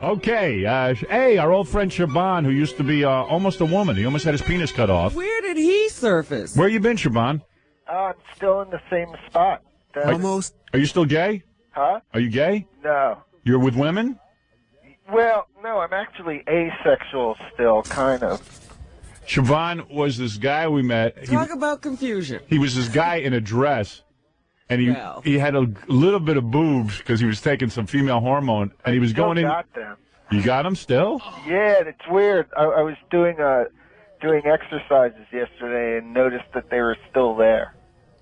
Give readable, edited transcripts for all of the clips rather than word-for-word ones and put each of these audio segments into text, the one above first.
Okay. Hey, our old friend Siobhan, who used to be almost a woman. He almost had his penis cut off. Where did he surface? Where you been, Siobhan? I'm still in the same spot. Almost. Are you still gay? Huh? Are you gay? No. You're with women? Well, no, I'm actually asexual still, kind of. Siobhan was this guy we met. Talk about confusion. He was this guy in a dress, and Well. he had a little bit of boobs because he was taking some female hormone, and he was going in. Got them. You got them still? Yeah, it's weird. I was doing exercises yesterday and noticed that they were still there.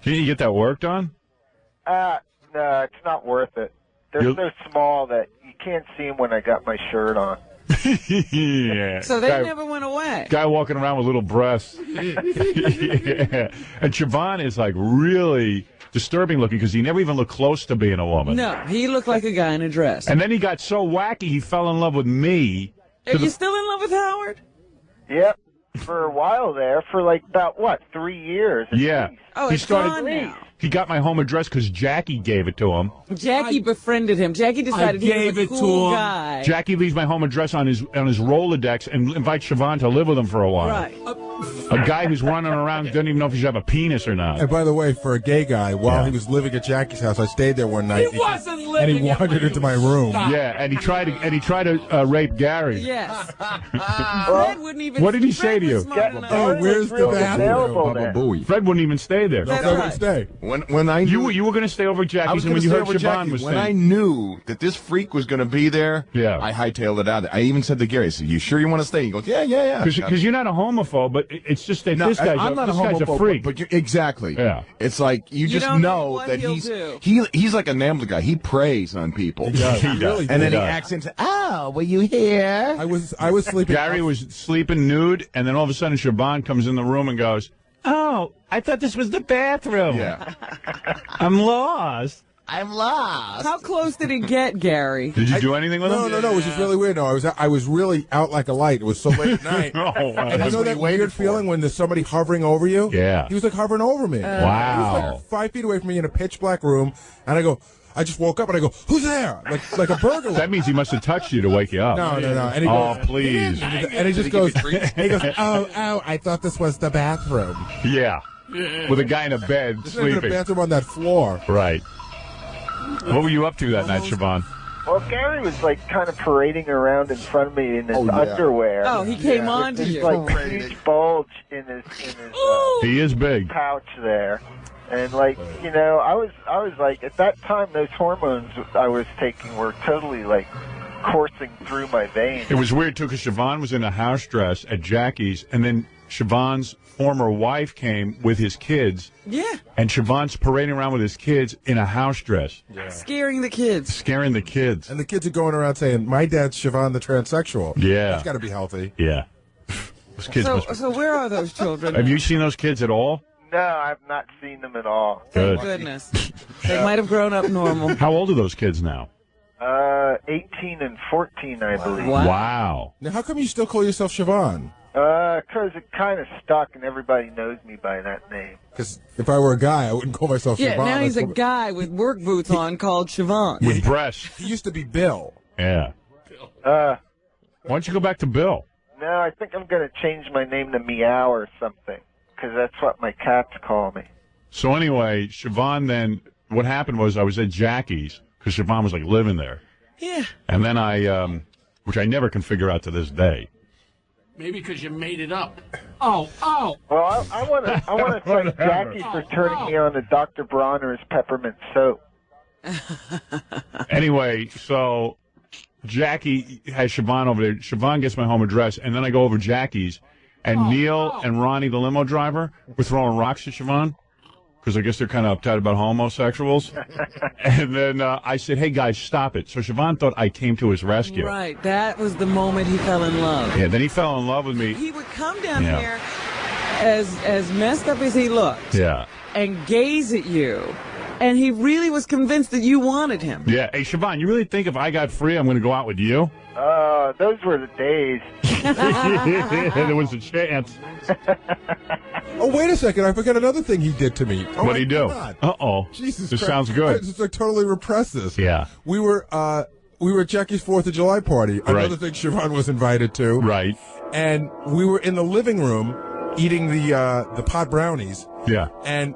Can you get that worked on? No, it's not worth it. They're so small that you can't see them when I got my shirt on. Yeah. So they never went away. Guy walking around with little breasts. Yeah. And Siobhan is like really disturbing looking because he never even looked close to being a woman. No, he looked like a guy in a dress. And then he got so wacky he fell in love with me. Are you still in love with Howard? Yep. For a while there, for like about, 3 years? Yeah. Oh, he it's started. gone now. He got my home address because Jackie gave it to him. Jackie befriended him. Jackie decided he was a cool guy. Jackie leaves my home address on his Rolodex and invites Siobhan to live with him for a while. Right. A guy who's running around doesn't even know if he should have a penis or not. And by the way, for a gay guy, while he was living at Jackie's house, I stayed there one night. He wasn't living. And he wandered into my room. Yeah, and he tried to rape Gary. Yes. Fred wouldn't even. What did he say to you? Oh, where's the bathroom? Fred wouldn't even stay there. That's Fred right. would stay. When I knew You were going to stay over at Jackie's, and when you heard Siobhan was when saying, I knew that this freak was going to be there, Yeah. I hightailed it out. I even said to Gary, I said, "You sure you want to stay?" He goes, "Yeah." because you're not a homophobe, but it's just that No, this guy's I'm not a homophobe, freak. but exactly. Yeah. It's like you just don't know know what that he'll do. he's like a NAMBLA guy. He preys on people. He does. He really And then he does. acts into, "Oh, were you here?" I was sleeping. Gary was sleeping nude, and then all of a sudden Siobhan comes in the room and goes, "Oh, I thought this was the bathroom. Yeah. I'm lost." I'm lost. How close did it get, Gary? Did you do anything with him? No. It was just really weird. No, I was really out like a light. It was so late at night. Oh, wow. And you know that weird feeling when there's somebody hovering over you? Yeah. He was like hovering over me. Wow. He was like 5 feet away from me in a pitch black room, and I just woke up and I go, "Who's there?" Like a burglar. That means he must have touched you to wake you up. No. And he Oh, goes, please. and he just goes, "Oh, I thought this was the bathroom." Yeah. With a guy in a bed There's not even a sleeping. bathroom on that floor. Right. What were you up to that night, Siobhan? Well, Gary was like kind of parading around in front of me in his underwear. Oh, he came on to There's you. like a huge bulge in his He is big. pouch there. And like, I was like, at that time, those hormones I was taking were totally like coursing through my veins. It was weird, too, because Siobhan was in a house dress at Jackie's, and then Siobhan's former wife came with his kids. Yeah. And Siobhan's parading around with his kids in a house dress. Yeah. Scaring the kids. Scaring the kids. And the kids are going around saying, "My dad's Siobhan the transsexual." Yeah. That's got to be healthy. Yeah. Those kids must be... So where are those children? Have you seen those kids at all? No, I've not seen them at all. Good. Thank goodness. They might have grown up normal. How old are those kids now? 18 and 14, I believe. Wow. Now, how come you still call yourself Siobhan? Because it kind of stuck and everybody knows me by that name. Because if I were a guy, I wouldn't call myself Yeah, Siobhan. now he's a I'd call- guy with work boots on called Siobhan. With breasts. He used to be Bill. Yeah. Uh, Why don't you go back to Bill? no, I think I'm going to change my name to Meow or something. Because that's what my cats call me. So anyway, Siobhan then, what happened was I was at Jackie's, because Siobhan was like living there. Yeah. And then I, which I never can figure out to this day. Maybe because you made it up. Oh. Well, I want to thank Jackie for turning me on to Dr. Bronner's peppermint soap. Anyway, so Jackie has Siobhan over there. Siobhan gets my home address, and then I go over Jackie's, and Neil and Ronnie, the limo driver, were throwing rocks at Siobhan, because I guess they're kind of uptight about homosexuals. And then I said, "Hey, guys, stop it." So Siobhan thought I came to his rescue. Right. That was the moment he fell in love. Yeah, then he fell in love with me. He would come down Yeah. here as messed up as he looked Yeah. and gaze at you. And he really was convinced that you wanted him. Yeah. Hey, Siobhan, you really think if I got free, I'm going to go out with you? Those were the days. There was a chance. Oh, wait a second. I forgot another thing he did to me. Oh, What'd he do? God. Uh-oh. Jesus This Christ. sounds good. I just totally repressed this. Yeah. We were we were at Jackie's 4th of July party. Right. Another thing Siobhan was invited to. Right. And we were in the living room eating the pot brownies. Yeah. And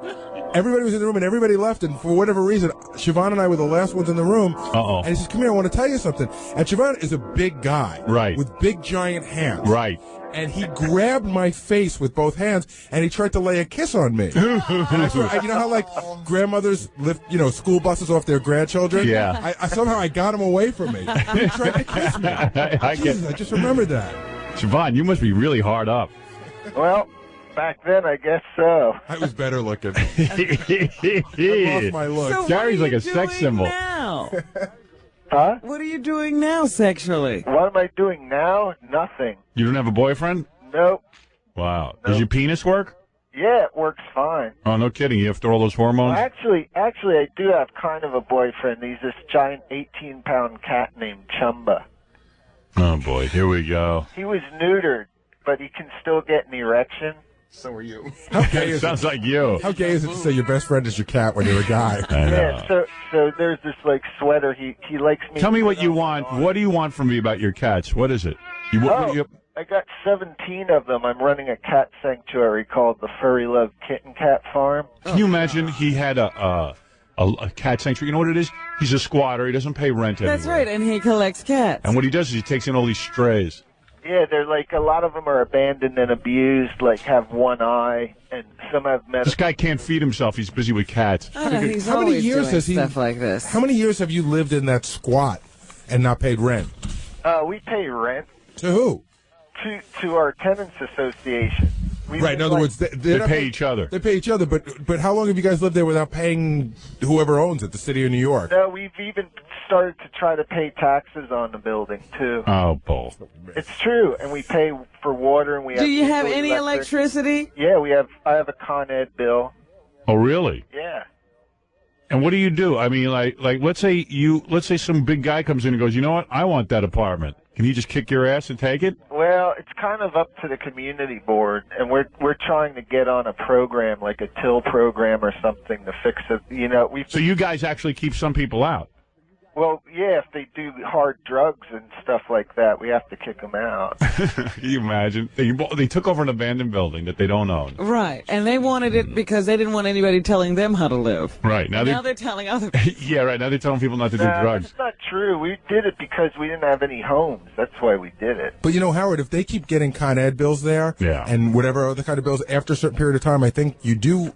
everybody was in the room, and everybody left. And for whatever reason, Siobhan and I were the last ones in the room. Uh-oh. And he says, "Come here, I want to tell you something." And Siobhan is a big guy. Right. With big, giant hands. Right. And he grabbed my face with both hands, and he tried to lay a kiss on me. And I swear, you know how, like, grandmothers lift, school buses off their grandchildren? Yeah. I somehow I got him away from me. He tried to kiss me. I just remembered that. Siobhan, you must be really hard up. Well, back then, I guess so. I was better looking. I lost my look. So Gary's what are like you a sex doing symbol. Now? Huh? What are you doing now sexually? What am I doing now? Nothing. You don't have a boyfriend? Nope. Wow. Does your penis work? Yeah, it works fine. Oh, no kidding. You after all those hormones? Actually, I do have kind of a boyfriend. He's this giant 18-pound cat named Chumba. Oh, boy. Here we go. He was neutered, but he can still get an erection. So are you. How gay is Sounds like you. How gay is it to say your best friend is your cat when you're a guy? I know. Yeah, so there's this like sweater. He likes me. Tell me what you want. What do you want from me about your cats? What is it? I got 17 of them. I'm running a cat sanctuary called the Furry Love Kitten Cat Farm. Can you imagine he had a cat sanctuary? You know what it is? He's a squatter. He doesn't pay rent anywhere. That's right, and he collects cats. And what he does is he takes in all these strays. Yeah, they're like, a lot of them are abandoned and abused, like have one eye, and some have This medical. guy can't feed himself. He's busy with cats. I know, he's How many always years doing has he- stuff like this. How many years have you lived in that squat and not paid rent? We pay rent To who? to our tenants association. Right. In other words, They pay each other. They pay each other. But how long have you guys lived there without paying whoever owns it, the city of New York? No, we've even started to try to pay taxes on the building too. Oh, bull. It's true, and we pay for water, and we have. Do you have utility any electricity? Yeah, we have. I have a Con Ed bill. Oh, really? Yeah. And what do you do? I mean, like, let's say some big guy comes in and goes, you know what? I want that apartment. Can he just kick your ass and take it? Well, it's kind of up to the community board, and we're trying to get on a program like a till program or something to fix it. So you guys actually keep some people out. Well, yeah, if they do hard drugs and stuff like that, we have to kick them out. Can you imagine? They took over an abandoned building that they don't own. Right, and they wanted it because they didn't want anybody telling them how to live. Right. Now they're telling other people. Yeah, right. Now they're telling people not to do No, drugs. that's not true. We did it because we didn't have any homes. That's why we did it. But Howard, if they keep getting Con Ed bills there, Yeah. and whatever other kind of bills, after a certain period of time, I think you do.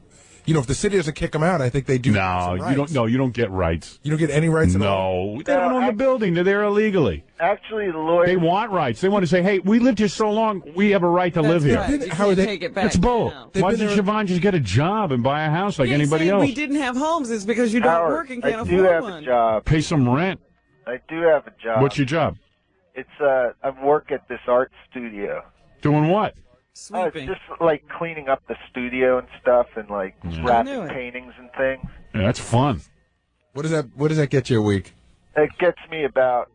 If the city doesn't kick them out, I think they do. No, some you rights. don't. No, you don't get rights. You don't get any rights at all. No, they don't own the building. They're there illegally. Actually, the lawyer. They want rights. They want to say, "Hey, we lived here so long. We have a right to live here." Right. You How are can't they- take it back. That's bull. now. They've Why been doesn't there- Siobhan just get a job and buy a house like You're anybody saying else? we didn't have homes. It's because you don't Howard, work and can't I afford do have one. a job. Pay some rent. I do have a job. What's your job? It's I work at this art studio. Doing what? Sweeping. Just like cleaning up the studio and stuff, and like I knew wrapping it. paintings and things. Yeah, that's fun. What does that get you a week? It gets me about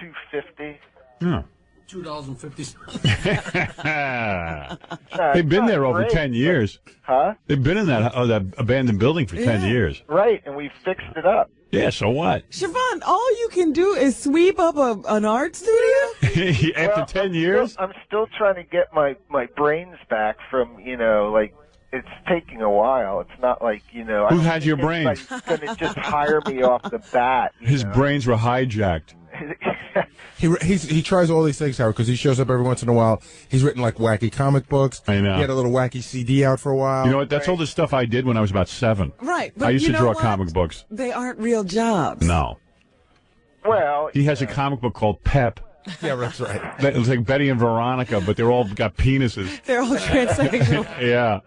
$250. Yeah. $2.50. They've been there over 10 years. Huh? They've been in that abandoned building for 10 years. Right, and we fixed it up. Yeah, so what? Siobhan, all you can do is sweep up an art studio? After 10 years? I'm still trying to get my brains back from, like, it's taking a while. It's not like, Who has your brains? He's going to just hire me off the bat. His brains were hijacked. He tries all these things, Howard, because he shows up every once in a while. He's written like wacky comic books. I know. He had a little wacky CD out for a while. You know what? That's all the stuff I did when I was about 7. Right. But I used you to know draw what? comic books. They aren't real jobs. No. Well, He has a comic book called Pep. Yeah, that's right. It's like Betty and Veronica, but they're all got penises. They're all transsexual. Yeah.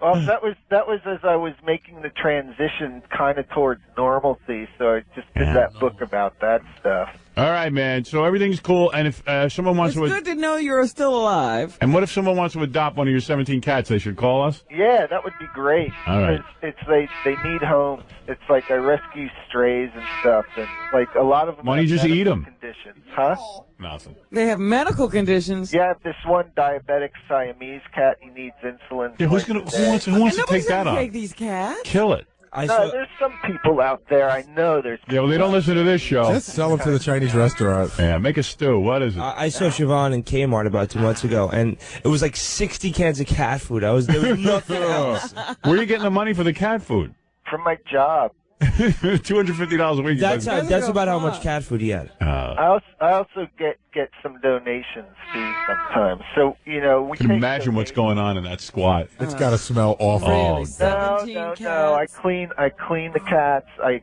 well, that was as I was making the transition kind of towards normalcy, so I just did that book about that stuff. All right, man. So everything's cool. And if someone wants It's to... good to know you're still alive. And what if someone wants to adopt one of your 17 cats? They should call us? Yeah, that would be great. All right. It's they need homes. It's like I rescue strays and stuff, and like a lot of them. Why don't you have just eat medical 'em? Conditions, huh? Nothing. They have medical conditions. Yeah, I have this one diabetic Siamese cat. He needs insulin. Yeah, who wants And to nobody's take that gonna on? take these cats. Kill it. I No, saw. there's some people out there. I know there's. Yeah, well, they don't listen to this show. Just sell them to the Chinese restaurant. Yeah, make a stew. What is it? I saw Siobhan in Kmart about 2 months ago, and it was like 60 cans of cat food. There was nothing else. Where are you getting the money for the cat food? From my job. $250 a week. That's about how much cat food he had. I also get some donations too sometimes. So we I can take imagine what's donations. going on in that squat. It's got to smell awful. Oh, Really, 17 No. cats. I clean the cats. I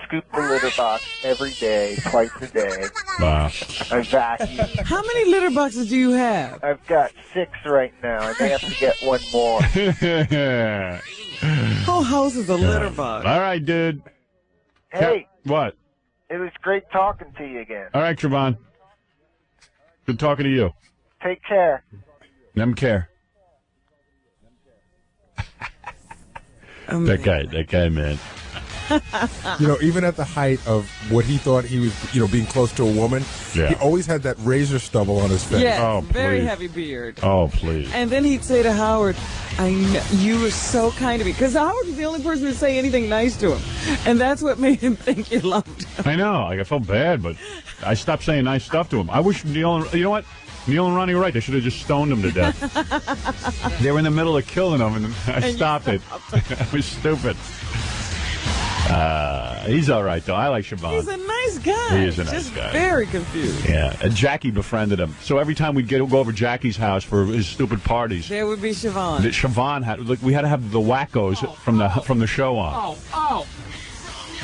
scoop the litter box every day, twice a day. Wow. I vacuum. How many litter boxes do you have? I've got 6 right now. I may have to get one more. Whole house is a litter box. All right, dude. Hey, What? it was great talking to you again. All right, Siobhan. Good talking to you. Take care. Them care. That guy, man. Even at the height of what he thought he was, being close to a woman, Yeah. he always had that razor stubble on his face. Yes, Oh, very please. heavy beard. Oh, please. And then he'd say to Howard, I know, you were so kind to me. Because Howard was the only person to say anything nice to him. And that's what made him think you loved him. I know. Like, I felt bad, but I stopped saying nice stuff to him. I wish Neil and... You know what? Neil and Ronnie were right. They should have just stoned him to death. They were in the middle of killing him, and I stopped it. It was stupid. He's all right, though. I like Siobhan. He's a nice guy. He is a nice Just guy. very confused. Yeah, and Jackie befriended him. So every time we'd go over Jackie's house for his stupid parties, There would be Siobhan. Siobhan had we had to have the wackos from the show on.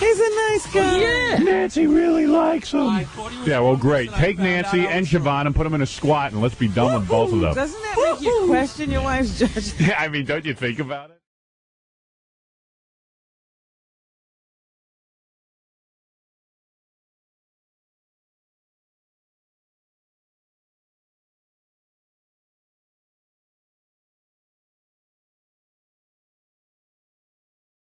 He's a nice guy. Yeah. Nancy really likes him. Yeah, well, great. Take Nancy and Siobhan and put them in a squat, and let's be done with both of them. Doesn't that make you question your wife's judgment? I mean, don't you think about it?